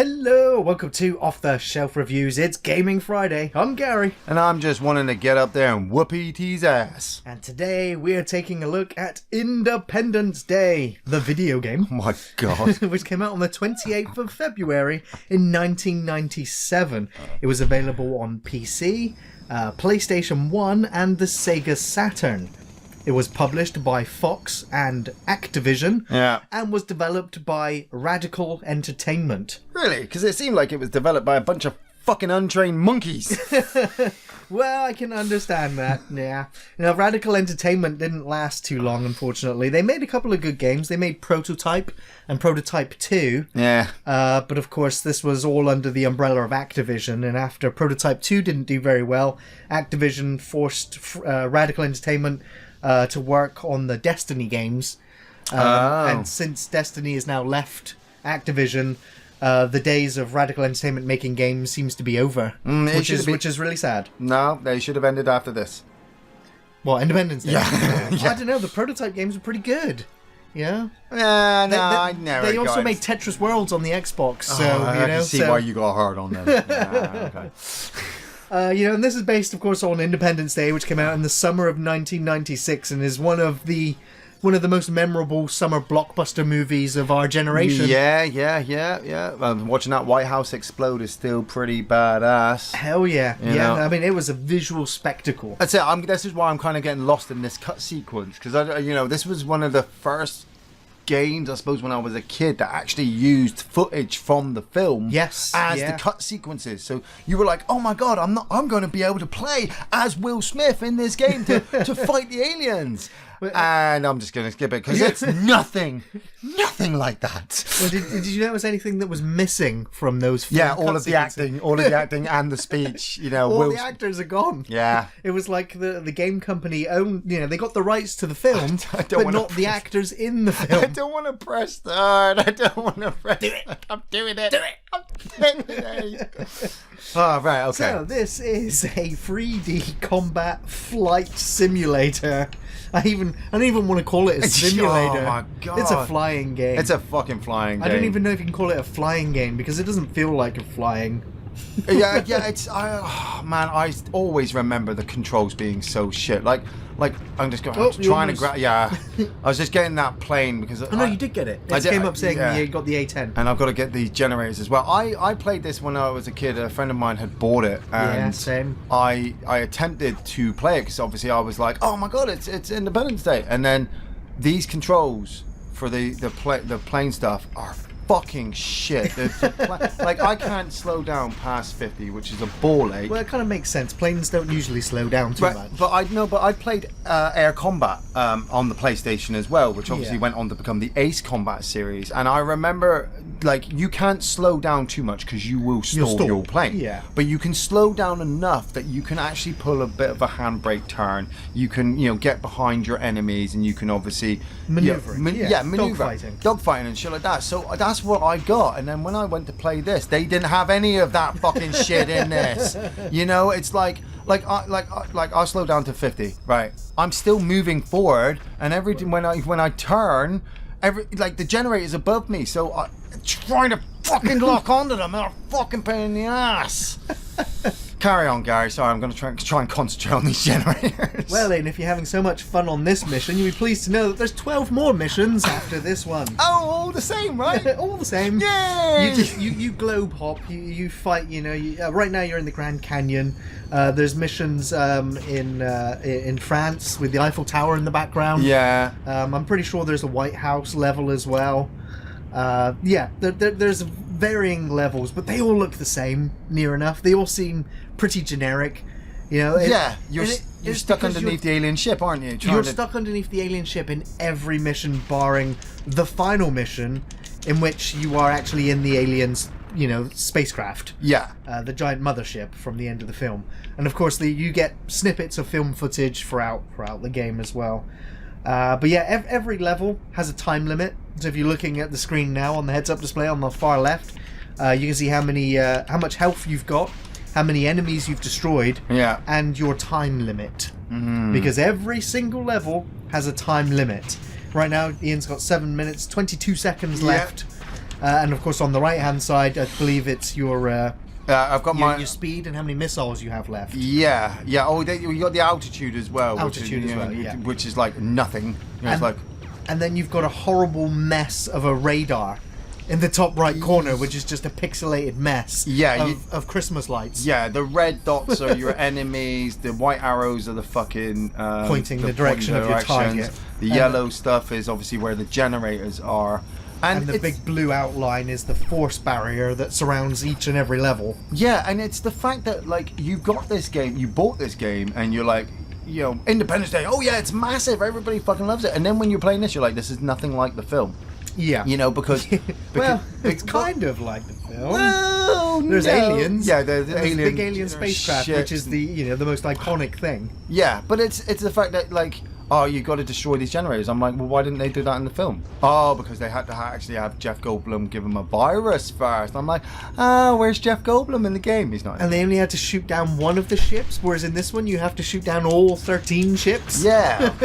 Hello, welcome to Off the Shelf Reviews. It's Gaming Friday. I'm Gary. And I'm just wanting to get up there and whoop E.T.'s ass. And today we're taking a look at Independence Day, the video game. Oh my god. Which came out on the 28th of February in 1997. It was available on PC, PlayStation 1 and the Sega Saturn. It was published by Fox and Activision, and was developed by Radical Entertainment. Really? Because it seemed like it was developed by a bunch of fucking untrained monkeys. Well, I can understand that, yeah. Now, Radical Entertainment didn't last too long, unfortunately. They made a couple of good games. They made Prototype and Prototype 2. Yeah. But, of course, this was all under the umbrella of Activision, and after Prototype 2 didn't do very well, Activision forced Radical Entertainment to work on the Destiny games. And since Destiny has now left Activision, the days of Radical Entertainment making games seems to be over, which is really sad. No, they should have ended after this. What, Independence Day? Yeah. I don't know, the Prototype games were pretty good. Yeah? I never They also made Tetris Worlds on the Xbox, so, I can see why you got hard on them. Okay. And this is based, of course, on Independence Day, which came out in the summer of 1996 and is one of the most memorable summer blockbuster movies of our generation. Yeah. Watching that White House explode is still pretty badass. Hell yeah. You know? I mean, it was a visual spectacle. That's it. This is why I'm kind of getting lost in this cut sequence, because this was one of the first games, I suppose, when I was a kid that actually used footage from the film as the cut sequences. So you were like, oh my god, I'm going to be able to play as Will Smith in this game to fight the aliens. And I'm just going to skip it because it's nothing like that. Well, did you notice anything that was missing from those? Yeah, all of the acting and the speech. All the actors are gone. Yeah, it was like the game company owned. They got the rights to the film, but not the actors in the film. I don't want to press start. I don't want to press. Do it. I'm doing it. Do it. I'm doing it. Oh, right. Okay. So this is a 3D combat flight simulator. I don't even want to call it a simulator. Oh my god. It's a flying game. It's a fucking flying game. I don't even know if you can call it a flying game because it doesn't feel like a flying. yeah. I always remember the controls being so shit. Like I'm just going trying to grab. Yeah, I was just getting that plane because. Oh no, you did get it. It came up saying you got the A10. And I've got to get the generators as well. I played this when I was a kid. A friend of mine had bought it, and same. I attempted to play it because obviously I was like, oh my god, it's Independence Day, and then these controls for the plane stuff are fucking shit. Like I can't slow down past 50, which is a ball ache. Well, it kind of makes sense. Planes don't usually slow down too much. But I played Air Combat on the PlayStation as well, which obviously went on to become the Ace Combat series. And I remember, you can't slow down too much because you will stall your plane. Yeah. But you can slow down enough that you can actually pull a bit of a handbrake turn. You can, get behind your enemies, and you can obviously maneuver. Dogfighting and shit like that. So that's what I got. And then when I went to play this, they didn't have any of that fucking shit in this. It's like I'll slow down to 50, right? I'm still moving forward, and everything when I turn, the generator's above me, so I'm trying to fucking lock onto them, and I'm fucking pain in the ass. Carry on, Gary. Sorry, I'm going to try and concentrate on these generators. Well, Ian, if you're having so much fun on this mission, you'll be pleased to know that there's 12 more missions after this one. Oh, all the same, right? All the same. Yay! You globe hop. You fight. Right now you're in the Grand Canyon. There's missions in France with the Eiffel Tower in the background. Yeah. I'm pretty sure there's a White House level as well. There's varying levels, but they all look the same, near enough. They all seem pretty generic. You're stuck underneath the alien ship, aren't you? You're stuck underneath the alien ship in every mission, barring the final mission, in which you are actually in the aliens, spacecraft. Yeah. The giant mothership from the end of the film. And of course, you get snippets of film footage throughout the game as well. But yeah, every level has a time limit. So if you're looking at the screen now on the heads-up display on the far left, you can see how much health you've got, how many enemies you've destroyed, and your time limit. Mm-hmm. Because every single level has a time limit. Right now, Ian's got 7 minutes, 22 seconds left. And of course, on the right-hand side, I believe it's your I've got your speed and how many missiles you have left. Yeah. Oh, you got the altitude as well. Altitude as well, yeah. Which is like nothing. It's like. And then you've got a horrible mess of a radar in the top right corner, which is just a pixelated mess of Christmas lights. Yeah, the red dots are your enemies, the white arrows are the fucking... pointing the direction of your target. The yellow stuff is obviously where the generators are. And the big blue outline is the force barrier that surrounds each and every level. Yeah, and it's the fact that, like, you got this game, you bought this game, and you're like... You know, Independence Day, oh yeah, it's massive, everybody fucking loves it. And then when you're playing this, you're like, this is nothing like the film. Yeah. You know, because well, it's kind of like the film. Well, there's aliens. Yeah, there's big alien spacecraft, which is the most iconic thing. Yeah, but it's the fact that, like, oh, you got to destroy these generators. I'm like, well, why didn't they do that in the film? Oh, because they had to actually have Jeff Goldblum give him a virus first. I'm like, where's Jeff Goldblum in the game? He's not. And they only had to shoot down one of the ships, whereas in this one you have to shoot down all 13 ships. Yeah.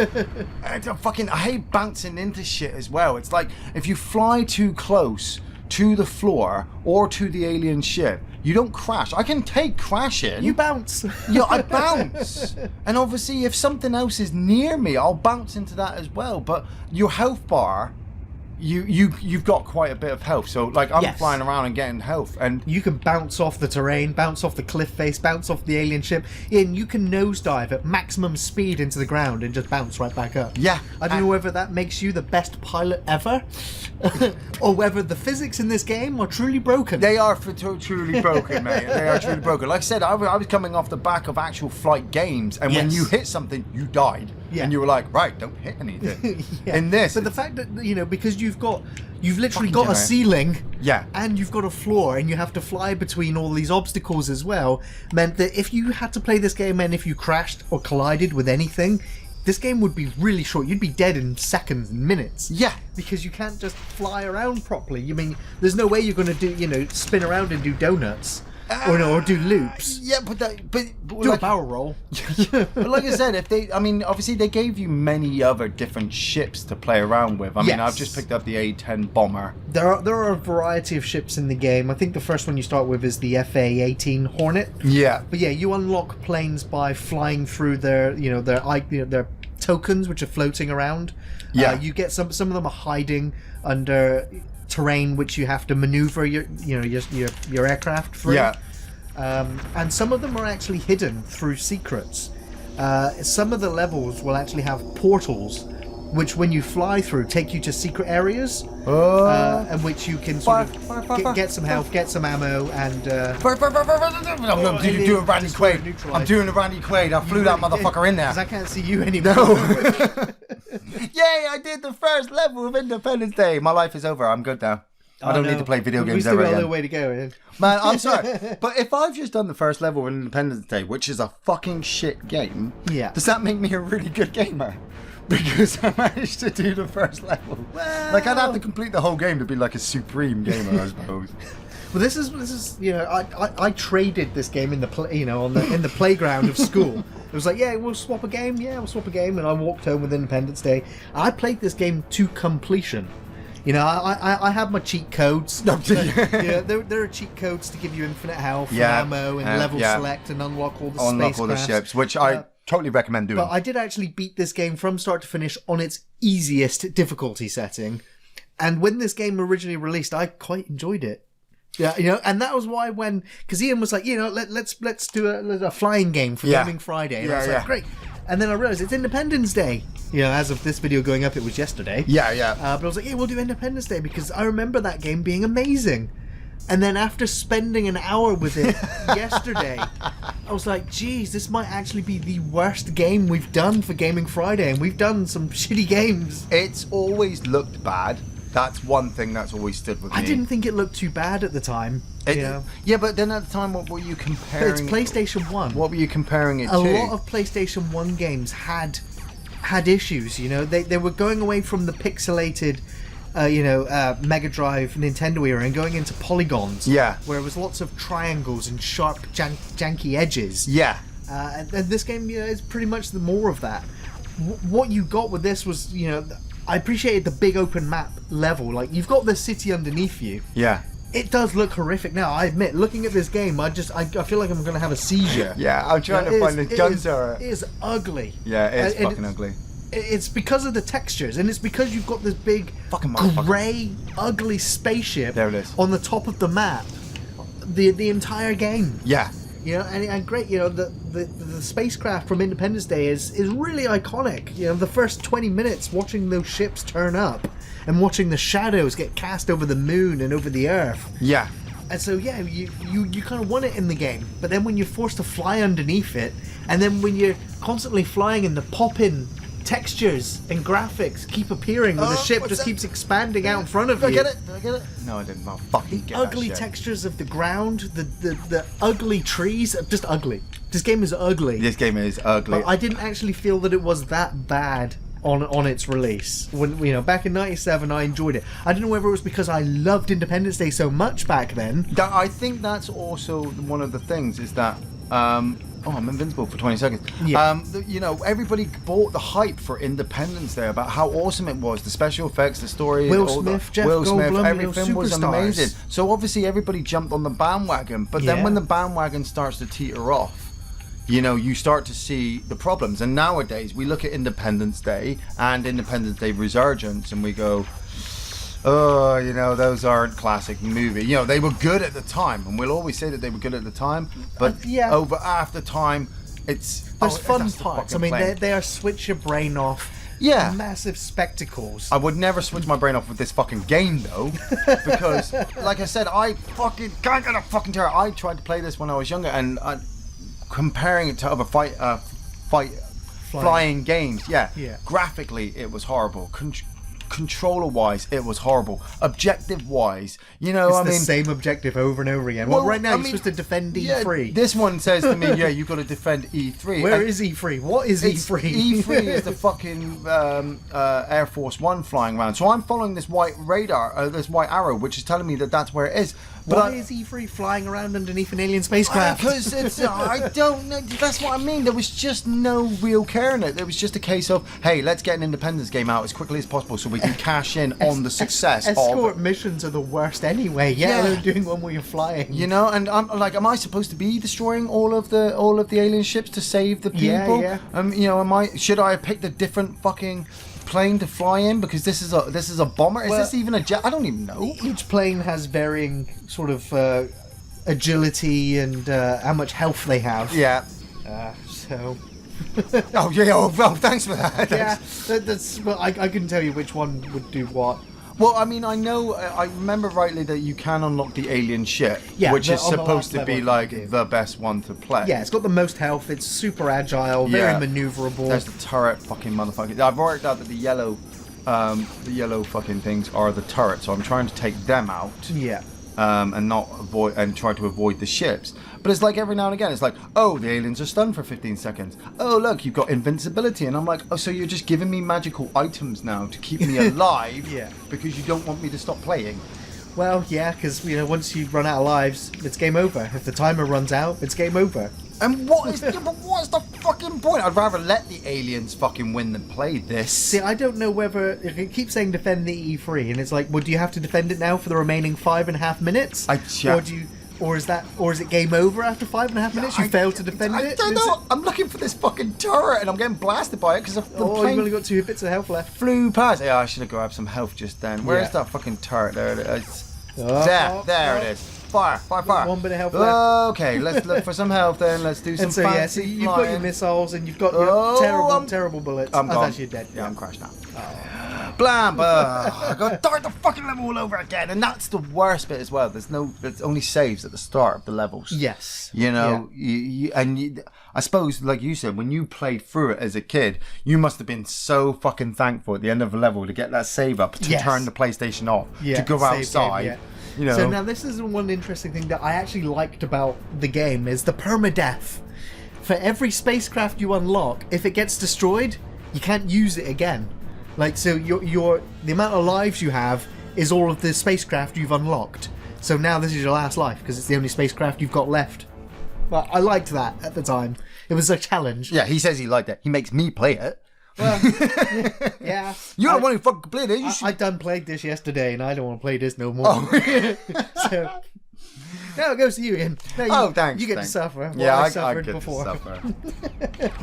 I hate bouncing into shit as well. It's like, if you fly too close to the floor or to the alien ship, you don't crash. I can take crashing. You bounce. Yeah, I bounce. And obviously, if something else is near me, I'll bounce into that as well. But your health bar, you've got quite a bit of health. So, like, I'm flying around and getting health. And you can bounce off the terrain, bounce off the cliff face, bounce off the alien ship. And you can nosedive at maximum speed into the ground and just bounce right back up. Yeah. I don't know whether that makes you the best pilot ever, or whether the physics in this game are truly broken. They are truly broken, mate. They are truly broken. Like I said, I was coming off the back of actual flight games, and when you hit something, you died. Yeah. And you were like, right, don't hit anything. In this. But the fact that, because you've literally got a ceiling, and you've got a floor, and you have to fly between all these obstacles as well, meant that if you had to play this game and if you crashed or collided with anything, this game would be really short. You'd be dead in seconds and minutes. Yeah. Because you can't just fly around properly. You mean, there's no way you're going to do, spin around and do donuts. Or do loops. Yeah, but do like, a barrel roll. But like I said, obviously they gave you many other different ships to play around with. I mean, I've just picked up the A-10 bomber. There are a variety of ships in the game. I think the first one you start with is the FA-18 Hornet. Yeah. But yeah, you unlock planes by flying through their tokens, which are floating around. Yeah. You get some of them are hiding under terrain which you have to maneuver your aircraft through. Yeah. And some of them are actually hidden through secrets. Some of the levels will actually have portals which, when you fly through, take you to secret areas, and which you can sort of get some health, get some ammo, and... I'm doing Randy Quaid. I'm doing a Randy Quaid. I flew that motherfucker in there. Because I can't see you anymore. No. Yay, I did the first level of Independence Day. My life is over. I'm good now. I don't need to play video games ever again. We still got a little way to go. Man, I'm sorry. But if I've just done the first level of Independence Day, which is a fucking shit game, does that make me a really good gamer? Because I managed to do the first level. Well, like, I'd have to complete the whole game to be like a supreme gamer, I suppose. Well, this is I traded this game in the in the playground of school. It was like, we'll swap a game. Yeah, we'll swap a game. And I walked home with Independence Day. I played this game to completion. I have my cheat codes. There are cheat codes to give you infinite health, and ammo, and level select, and unlock all the spacecraft. Unlock all the ships, which I totally recommend doing. But I did actually beat this game from start to finish on its easiest difficulty setting. And when this game originally released, I quite enjoyed it. Yeah, and that was why because Ian was like, let's do a flying game for Gaming Friday. And I was like, great. And then I realized it's Independence Day. As of this video going up, it was yesterday. Yeah. But I was like, we'll do Independence Day because I remember that game being amazing. And then after spending an hour with it yesterday, I was like, geez, this might actually be the worst game we've done for Gaming Friday. And we've done some shitty games. It's always looked bad. That's one thing that's always stood with me. I didn't think it looked too bad at the time. Yeah, but then at the time, what were you comparing? It's PlayStation 1. What were you comparing it to? A lot of PlayStation 1 games had issues. They were going away from the pixelated Mega Drive Nintendo era and going into polygons. Yeah. Where it was lots of triangles and sharp, janky edges. Yeah. And this game is pretty much the more of that. What you got with this was, I appreciated the big open map level. Like, you've got the city underneath you. Yeah. It does look horrific now, I admit. Looking at this game, I feel like I'm going to have a seizure. Yeah, I'm trying to find the gun turret. It is ugly. Yeah, it is fucking ugly. It's because of the textures, and it's because you've got this big, fucking grey, ugly spaceship there it is. on the top of the map. The entire game. Yeah. You know, and great, you know, the spacecraft from Independence Day is really iconic. You know, the first 20 minutes watching those ships turn up and watching the shadows get cast over the moon and over the Earth. Yeah. And so, yeah, you kind of want it in the game. But then when you're forced to fly underneath it, and then when you're constantly flying and the pop-in textures and graphics keep appearing where the ship just keeps expanding out in front of you. Did I get it? No, I didn't. I'll fucking get ugly that shit. textures of the ground, the ugly trees, just ugly. This game is ugly. This game is ugly. But I didn't actually feel that it was that bad on its release. When, you know, back in '97, I enjoyed it. I don't know whether it was because I loved Independence Day so much back then. I think that's also one of the things is that. I'm invincible for 20 seconds. Yeah. You know, everybody bought the hype for Independence Day about how awesome it was, the special effects, the story, Will Smith, Jeff Goldblum, everything was superstars. amazing. So obviously everybody jumped on the bandwagon, but then when the bandwagon starts to teeter off, you know, you start to see the problems. And nowadays we look at Independence Day and Independence Day Resurgence and we go, oh, you know, those aren't classic movies. You know, they were good at the time, and we'll always say that they were good at the time. But after time, there's fun parts. I mean, they are switch your brain off. Yeah, massive spectacles. I would never switch my brain off with this fucking game though, because, like I said, I fucking can't get a fucking terror. I tried to play this when I was younger, and comparing it to other flying games, graphically it was horrible. Controller wise, it was horrible. Objective wise, you know, it's the same objective over and over again. Well, right now you're supposed to defend E3. This one says to me, yeah, you've got to defend E3. Where is E3? What is E3? E3 is the fucking Air Force One flying around. So I'm following this white radar, this white arrow, which is telling me that that's where it is. But why is E3 flying around underneath an alien spacecraft? Because it's, I don't know. That's what I mean. There was just no real care in it. There was just a case of, hey, let's get an Independence game out as quickly as possible so we can cash in on the success. Escort missions are the worst anyway. Yeah, doing one where you're flying. You know, and I'm like, am I supposed to be destroying all of the alien ships to save the people? Yeah. You know, should I have picked a different fucking plane to fly in because this is a bomber? Is this even a jet? I don't even know. Each plane has varying sort of agility and how much health they have. Yeah. So. Oh yeah. Oh well, thanks for that. Yeah. That's well. I couldn't tell you which one would do what. Well, I mean, I know, I remember rightly that you can unlock the alien ship, which is supposed to be like the best one to play. Yeah, it's got the most health, it's super agile, very maneuverable. There's the turret fucking motherfucker. I've worked out that the yellow fucking things are the turrets, so I'm trying to take them out. Yeah. And try to avoid the ships. But it's like every now and again, it's like, oh, the aliens are stunned for 15 seconds. Oh, look, you've got invincibility. And I'm like, oh, so you're just giving me magical items now to keep me alive because you don't want me to stop playing? Well, yeah, because, you know, once you run out of lives, it's game over. If the timer runs out, it's game over. And what's the fucking point? I'd rather let the aliens fucking win than play this. See, I don't know whether... If it keeps saying defend the E3, and it's like, well, do you have to defend it now for the remaining 5.5 minutes? Or is it game over after 5.5 minutes? You failed to defend it? I don't know. I'm looking for this fucking turret and I'm getting blasted by it because the plane... you've only got 2 bits of health left. Flew past. Yeah, I should have grabbed some health just then. Where is that fucking turret? There it is. There it is. Fire. 1 bit of health left. Okay, let's look for some health then. Let's do some so you've got your missiles and you've got your terrible bullets. I'm gone. Actually dead. Yeah, I'm crashed now. Blam! I got to start the fucking level all over again, and that's the worst bit as well. There's only saves at the start of the levels. Yes. You know, I suppose, like you said, when you played through it as a kid, you must have been so fucking thankful at the end of the level to get that save up, to turn the PlayStation off, to go outside. Game, you know. So now this is one interesting thing that I actually liked about the game is the perma-death. For every spacecraft you unlock, if it gets destroyed, you can't use it again. Like, so the amount of lives you have is all of the spacecraft you've unlocked. So now this is your last life because it's the only spacecraft you've got left. Well, I liked that at the time. It was a challenge. Yeah, he says he liked it. He makes me play it. Well, yeah. You're the one who fucking played it. I done played this yesterday, and I don't want to play this no more. So now it goes to you, Ian. No, thanks. You get to suffer. Yeah, I I suffered get before. to suffer.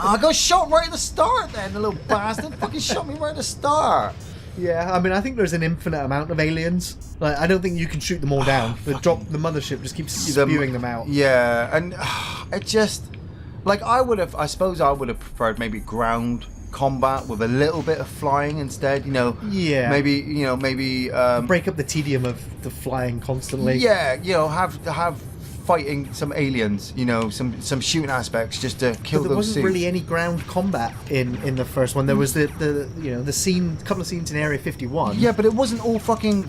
I got shot right at the start. Then the little bastard fucking shot me right at the start. Yeah, I mean, I think there's an infinite amount of aliens. Like, I don't think you can shoot them all down. The mothership just keeps spewing them out. Yeah, and it just like I suppose I would have preferred maybe ground combat with a little bit of flying instead. Yeah. Maybe break up the tedium of the flying constantly. Yeah, have fighting some aliens. Some shooting aspects just to kill those. But there wasn't suits. really any ground combat in the first one. There was the couple of scenes in Area 51. Yeah, but it wasn't all fucking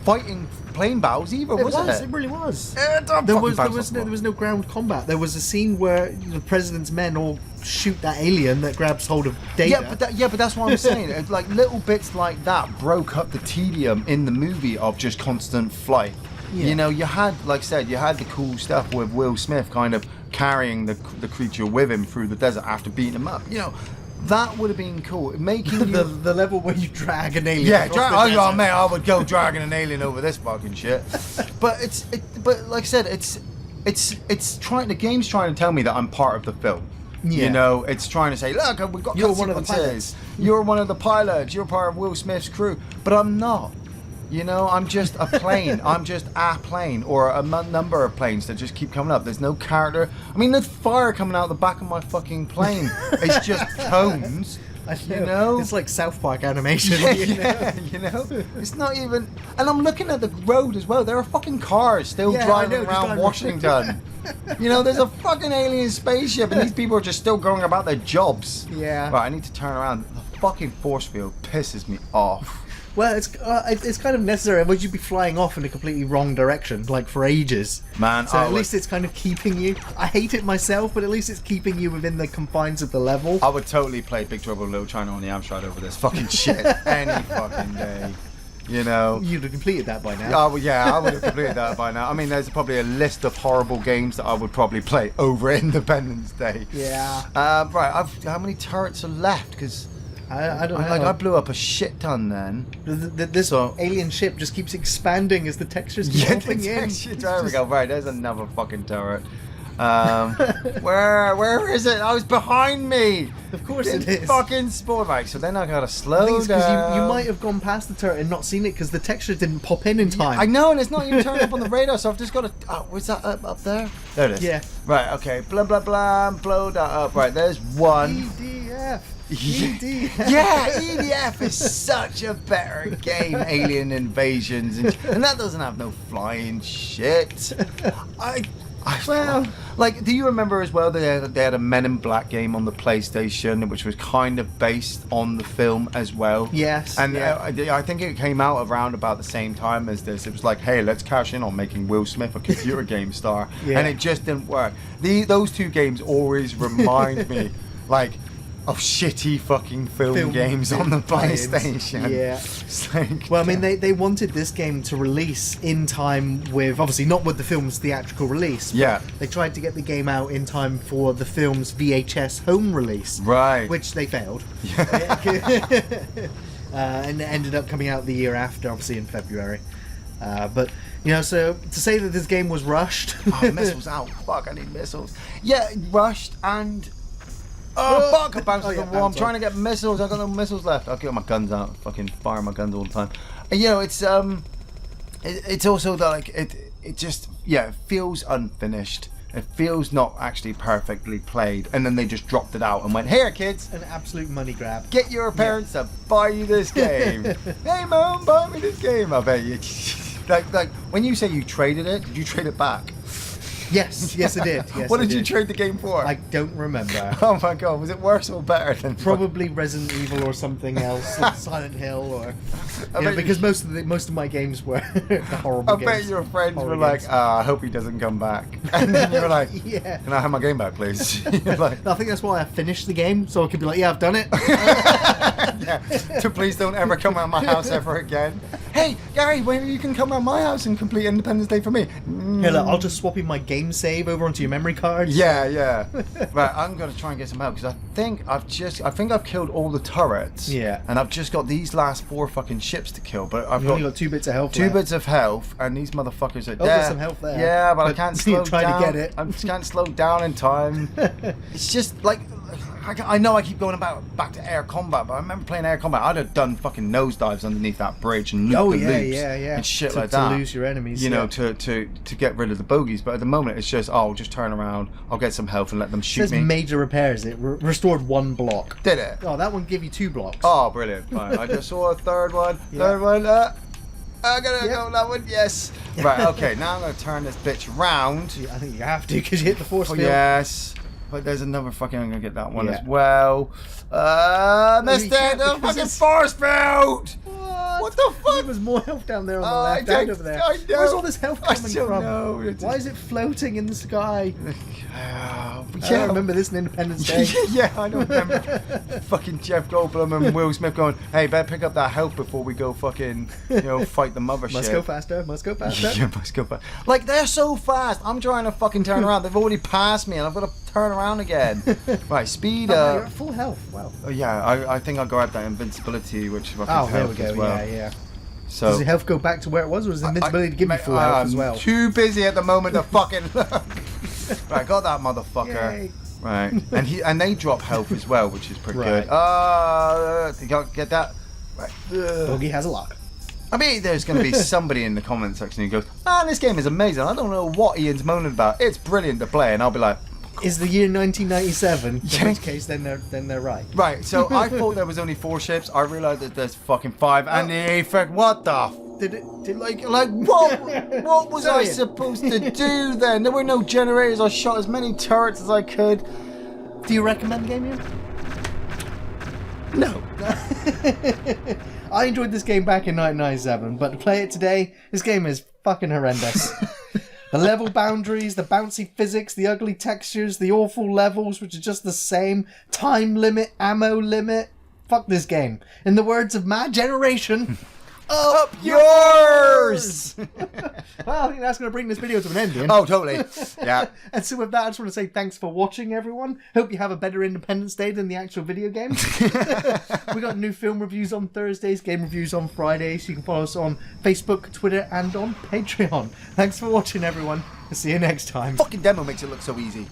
fighting plane battles either, was it? It really was. There was no ground combat. There was a scene where the president's men all shoot that alien that grabs hold of data. But that's what I'm saying. It's like little bits like that broke up the tedium in the movie of just constant flight. Yeah. You had, like I said, you had the cool stuff with Will Smith kind of carrying the creature with him through the desert after beating him up. That would have been cool. Making the level where you drag an alien. Yeah, mate, I would go dragging an alien over this fucking shit. But but like I said, it's trying. The game's trying to tell me that I'm part of the film. Yeah. It's trying to say, look, we've got You're one of the pilots. You're one of the pilots. You're part of Will Smith's crew. But I'm not. I'm just a plane. I'm just a plane or a number of planes that just keep coming up. There's no character. I mean, there's fire coming out the back of my fucking plane. It's just cones. It's like South Park animation. It's not even. And I'm looking at the road as well. There are fucking cars still driving around Washington. There's a fucking alien spaceship, and these people are just still going about their jobs. Yeah. Right, I need to turn around. The fucking force field pisses me off. Well, it's kind of necessary. Otherwise, you'd be flying off in a completely wrong direction, like for ages. Man, so at least it's kind of keeping you. I hate it myself, but at least it's keeping you within the confines of the level. I would totally play Big Trouble in Little China on the Amstrad over this fucking shit any fucking day. You'd have completed that by now. Oh, yeah, I would have completed that by now. I mean, there's probably a list of horrible games that I would probably play over Independence Day. Yeah. Right, how many turrets are left? Because I don't know. I blew up a shit ton then. This alien ship just keeps expanding as the textures keep popping in. There we go. Right, there's another fucking turret. Where is it? Oh, it's behind me. Of course it is. Fucking spawn. Right, so then I gotta slow down. Because you might have gone past the turret and not seen it because the texture didn't pop in time. Yeah, I know, and it's not even turned up on the radar, so I've just got to. Oh, was that up there? There it is. Yeah. Right. Okay. Blah blah blah. Blow that up. Right. There's one. EDF. Yeah, EDF is such a better game. Alien invasions, and that doesn't have no flying shit. Do you remember as well that they had a Men in Black game on the PlayStation, which was kind of based on the film as well? Yes. And I think it came out around about the same time as this. It was like, hey, let's cash in on making Will Smith a computer game star, and it just didn't work. Those two games always remind me, of shitty fucking film games on the PlayStation. Yeah. It's like, well, I mean, they wanted this game to release in time with, obviously not with the film's theatrical release. Yeah. They tried to get the game out in time for the film's VHS home release. Right. Which they failed. And it ended up coming out the year after, obviously in February. But, so to say that this game was rushed. Oh, missiles out. Fuck, I need missiles. Yeah, rushed and... Oh, fuck! I bounced off the wall. I'm trying to get missiles. I've got no missiles left. I'll get my guns out. Fucking fire my guns all the time. And, it's also that, it just, it feels unfinished. It feels not actually perfectly played. And then they just dropped it out and went, here, kids. An absolute money grab. Get your parents to buy you this game. Hey, Mom, buy me this game. I bet you. Like, when you say you traded it, did you trade it back? Yes, I did. Yes, what did you trade the game for? I don't remember. Oh my god, was it worse or better than probably Resident Evil or something else, like Silent Hill, or because most of my games were the horrible games. I bet your friends were like, I hope he doesn't come back. And then you were like, yeah, can I have my game back, please? Like, I think that's why I finished the game, so I could be like, yeah, I've done it. there. So please don't ever come around my house ever again. Hey, Gary, maybe you can come around my house and complete Independence Day for me. Here, look, I'll just swap in my game save over onto your memory cards. Yeah. Right, I'm gonna try and get some help because I think I've killed all the turrets. Yeah. And I've just got these last 4 fucking ships to kill, but I've only got 2 bits of health. 2 bits of health, and these motherfuckers are dead. There's some health there. Yeah, but I can't slow trying down. to get it. I can't slow down in time. It's just like. I know I keep going back to air combat, but I remember playing air combat. I'd have done fucking nosedives underneath that bridge and loop the loops and shit like that. To lose your enemies, you know, to get rid of the bogeys. But at the moment, it's just I'll just turn around, I'll get some health and let them shoot me. Major repairs. It restored 1 block. Did it? Oh, that one give you 2 blocks. Oh, brilliant! Fine. I just saw a third one. Third one. I'm gonna go that one. Yes. Right. Okay. Now I'm gonna turn this bitch round. I think you have to because you hit the force field. Yes. But there's another fucking. I'm gonna get that one as well. Missed it! The fucking force field! What the fuck? There was more health down there on the left and over there. I know. Where's all this health coming from? Know. Why is it floating in the sky? I remember this in Independence Day. Yeah, I don't remember. Fucking Jeff Goldblum and Will Smith going, "Hey, better pick up that health before we go fucking, fight the mothership." Must go faster. Must go faster. Yeah, must go faster. Like they're so fast. I'm trying to fucking turn around. They've already passed me, and I've got to turn around again. Right, speed up. You're at full health. Wow. Yeah, I think I'll grab that invincibility, which fucking there we helps go. as well. Yeah. So does the health go back to where it was, or does invincibility give me full health as well? I'm too busy at the moment to fucking look. Right, got that motherfucker. Yay. Right, and they drop health as well, which is pretty good. You got get that. Right. Bogey has a lock. I mean, there's going to be somebody in the comment section who goes, "Man, this game is amazing. I don't know what Ian's moaning about. It's brilliant to play," and I'll be like. Is the year 1997? In which case, then they're right. Right. So I thought there was only 4 ships. I realised that there's fucking 5, and the effect. What the? Did like what? What was I supposed to do then? There were no generators. I shot as many turrets as I could. Do you recommend the game, Ian? No. I enjoyed this game back in 1997, but to play it today, this game is fucking horrendous. The level boundaries, the bouncy physics, the ugly textures, the awful levels, which are just the same, time limit, ammo limit. Fuck this game. In the words of my generation, up yours! Well, I think that's going to bring this video to an end, Ian. Oh, totally. Yeah. And so with that, I just want to say thanks for watching, everyone. Hope you have a better Independence Day than the actual video game. We got new film reviews on Thursdays, game reviews on Fridays. You can follow us on Facebook, Twitter, and on Patreon. Thanks for watching, everyone. I'll see you next time. Fucking demo makes it look so easy.